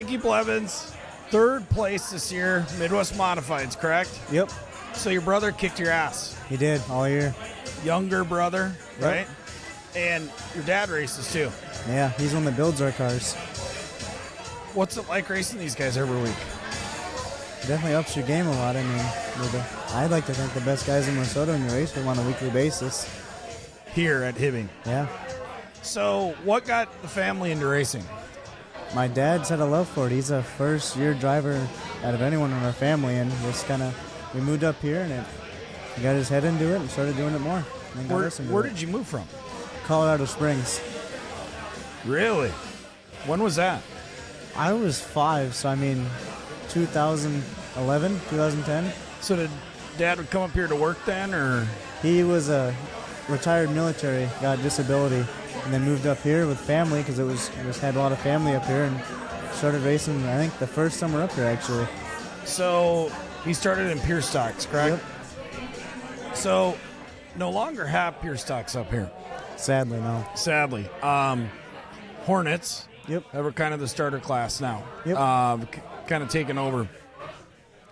Mickey Blevins, third place this year, Midwest Modifieds, correct? Yep, So your brother kicked your ass. he did all year. Younger brother, Yep. right? And your dad races too. Yeah, he's one that builds our cars. What's it like racing these guys every week? Definitely ups your game a lot. I mean, I'd like to think the best guys in Minnesota when you race with them on a weekly basis. Here at Hibbing. Yeah. So what got the family into racing? My dad's had a love for it. He's a first-year driver out of anyone in our family, and just we moved up here, and he got his head into it and started doing it more. And got us into Where it. did you move from? Colorado Springs. Really? When was that? I was 5, so I mean, 2011, 2010. So did dad would come up here to work then, or? He was a retired military, got a disability, and then moved up here with family because it had a lot of family up here, and started racing. I think the first summer up here actually. So he started in pure stocks, correct? Yep. So no longer have pure stocks up here, Sadly, no. sadly. Hornets. Yep. We're kind of the starter class now. Yep. Kind of taking over.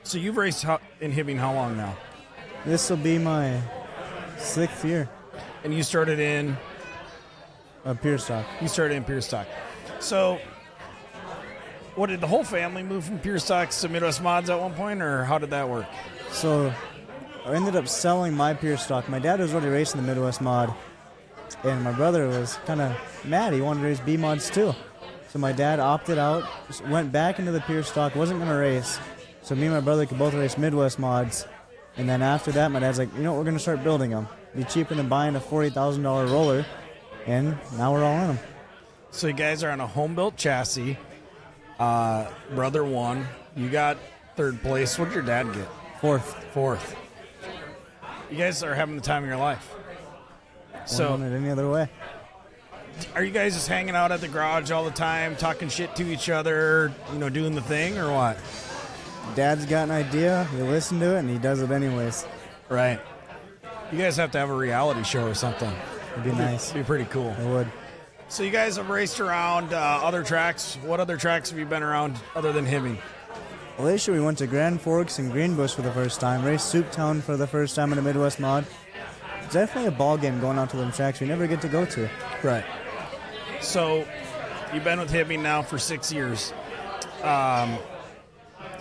So you've raced in Hibbing how long now? This will be my 6th year And you started in of pure stock. pure stock. So what, did the whole family move from pure stocks to Midwest Mods at one point, or how did that work? So I ended up selling my pure stock. My dad was already racing the Midwest mod, and my brother was kind of mad. He wanted to race B mods too. So my dad opted out, went back into the pure stock, wasn't going to race. So me and my brother could both race Midwest mods. And then after that, my dad's like, you know what, we're going to start building them. Be cheaper than buying a $40,000 roller. And now we're all in them. So you guys are on a home-built chassis. Brother won. You got third place. What did your dad get? 4th. Fourth. You guys are having the time of your life. Wouldn't So want it any other way. are you guys just hanging out at the garage all the time, talking shit to each other, doing the thing, or what? Dad's got an idea, you listen to it, and he does it anyways. Right. You guys have to have a reality show or something. It'd be nice. It'd be pretty cool. It would. So you guys have raced around other tracks. What other tracks have you been around other than Hibbing? Well, this year we went to Grand Forks and Greenbush for the first time, raced Souptown for the first time in a Midwest mod. It's definitely a ball game going out to them tracks we never get to go to. Right. So you've been with Hibbing now for 6 years. Going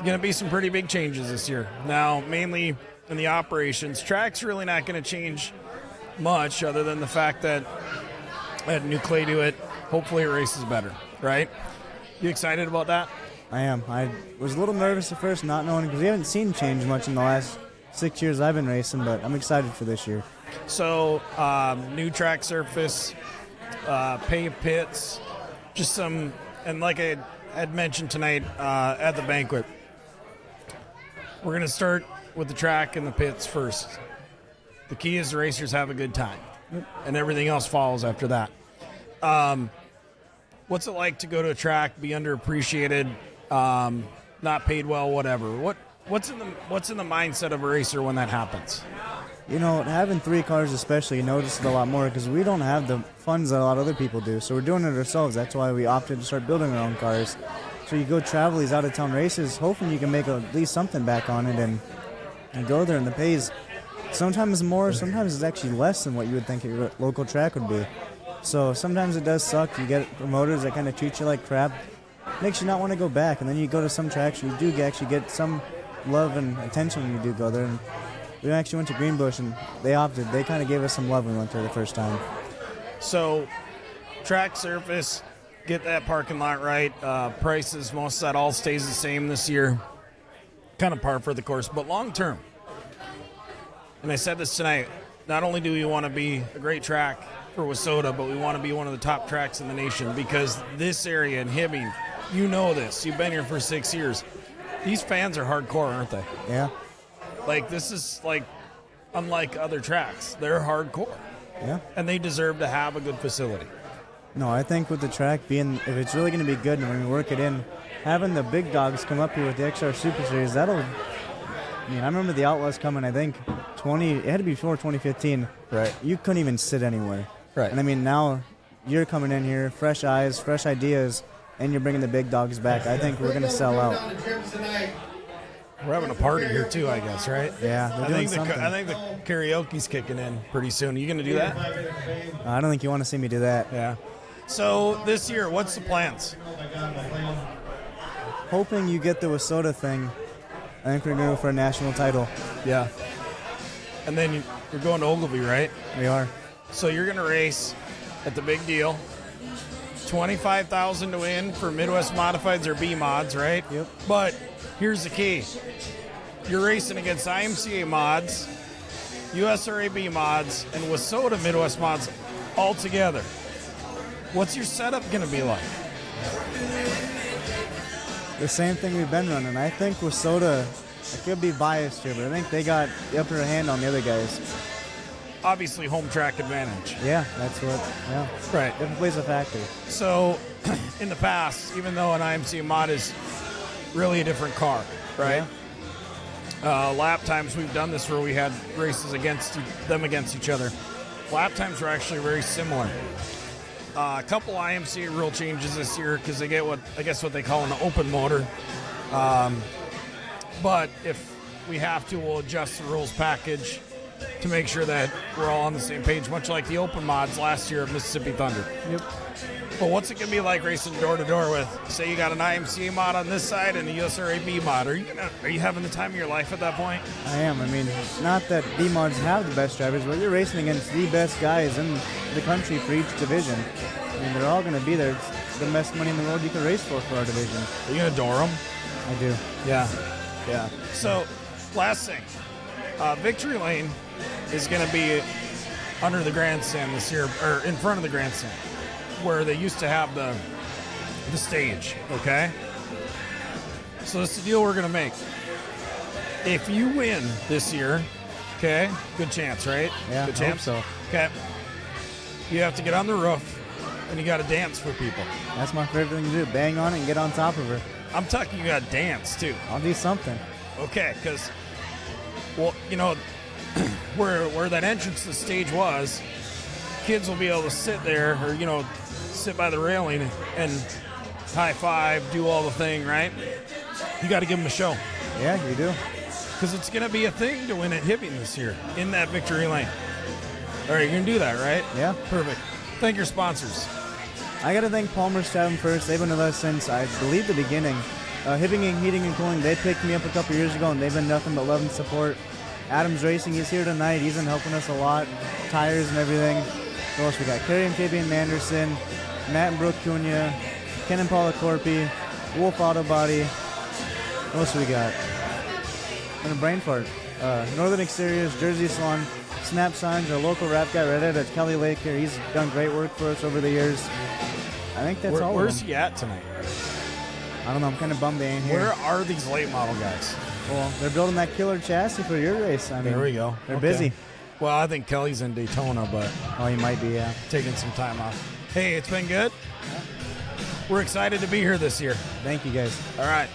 to be some pretty big changes this year. Now, mainly in the operations. Track's really not going to change much other than the fact that add new clay to it. Hopefully it races better, right? You excited about that? I am. I was a little nervous at first, not knowing, because we haven't seen change much in the last 6 years I've been racing, but I'm excited for this year. So, new track surface, paved pits, just some, and like I had mentioned tonight at the banquet, we're going to start with the track and the pits first. The key is the racers have a good time, and everything else follows after that. What's it like to go to a track, be underappreciated, not paid well, whatever? What's in the mindset of a racer when that happens? You know, having 3 cars especially, you notice it a lot more because we don't have the funds that a lot of other people do. So we're doing it ourselves. That's why we opted to start building our own cars. So you go travel these out-of-town races, hoping you can make at least something back on it and go there, and the pay's sometimes more, sometimes it's actually less than what you would think your local track would be. So sometimes it does suck. You get promoters that kind of treat you like crap. Makes you not want to go back. And then you go to some tracks where you do actually get some love and attention when you do go there. And we actually went to Greenbush, and they kind of gave us some love when we went there the first time. So, track surface, get that parking lot right. Prices, most of that all stays the same this year. Kind of par for the course, but long term. And I said this tonight, not only do we want to be a great track for Wissota, but we want to be one of the top tracks in the nation, because this area in Hibbing, you know this. You've been here for 6 years. These fans are hardcore, aren't they? Yeah. Like, this is like unlike other tracks. They're hardcore. Yeah. And they deserve to have a good facility. No, I think with the track being, if it's really going to be good and when we work it in, having the big dogs come up here with the XR Super Series, I remember the Outlaws coming, I think, it had to be before 2015. Right. You couldn't even sit anywhere. Right. And now you're coming in here, fresh eyes, fresh ideas, and you're bringing the big dogs back. I think we're going to sell out. We're having a party here too, I guess, right? Yeah, they're I doing think something. I think the karaoke's kicking in pretty soon. Are you going to do that? I don't think you want to see me do that. Yeah. So this year, what's the plans? Hoping you get the Wasota thing. I think we're going to go for a national title. Yeah. And then you're going to Ogilvy, right? We are. So you're going to race at the big deal. $25,000 to win for Midwest Modifieds or B mods, right? Yep. But here's the key. You're racing against IMCA mods, USRA B mods, and Wasota Midwest mods all together. What's your setup going to be like? The same thing we've been running. I think Wasota, I could be biased here, but I think they got the upper hand on the other guys. Obviously, home track advantage. Yeah, that's what, yeah. Right. Definitely plays a factor. So, in the past, even though an IMCA mod is really a different car, right? Lap times, we've done this where we had races against each other. Lap times were actually very similar. A couple IMCA rule changes this year because they get what they call an open motor. But if we have to, we'll adjust the rules package to make sure that we're all on the same page, much like the open mods last year at Mississippi Thunder. Yep. But what's it going to be like racing door to door with, say you got an IMCA mod on this side and a USRA B mod? Are you having the time of your life at that point? I am. I mean, not that B mods have the best drivers, but you're racing against the best guys in the country for each division. I mean, they're all going to be there. It's the best money in the world you can race for our division. Are you going to door them? I do. Yeah. So, last thing. Victory Lane is going to be under the grandstand this year, or in front of the grandstand, where they used to have the stage, okay? So that's the deal we're going to make. If you win this year, okay, good chance, right? Yeah, good I hope chance. so. Okay. You have to get on the roof, and you got to dance for people. That's my favorite thing to do. Bang on it and get on top of her. I'm talking you got to dance, too. I'll do something. Okay, because, well, you know, where that entrance to the stage was, kids will be able to sit there or, you know, sit by the railing and high five, do all the thing, right? You got to give them a show. Yeah, you do. Because it's going to be a thing to win at Hibbing this year in that Victory Lane. All right, you're going to do that, right? Yeah. Perfect. Thank your sponsors. I got to thank Palmer's Tavern first. They've been with us since, I believe, the beginning. Hibbing Heating and Cooling, they picked me up a couple years ago, and they've been nothing but love and support. Adams Racing, he's here tonight. He's been helping us a lot. Tires and everything. What else we got? Kerry and Fabian Manderson, Matt and Brooke Cunha, Ken and Paula Corpy, Wolf Auto Body. What else we got? And a brain fart. Northern Exteriors, Jersey Salon, Snap Signs, our local rap guy, Redhead, Kelly Laker. He's done great work for us over the years. I think that's all. Where's of them. he at tonight? I don't know. I'm kind of bummed they ain't here. Where are these late model guys? Well, they're building that killer chassis for your race. I mean, There we go. They're Okay. busy. Well, I think Kelly's in Daytona, but Oh, you might be, yeah. taking some time off. Hey, it's been good. We're excited to be here this year. Thank you, guys. All right.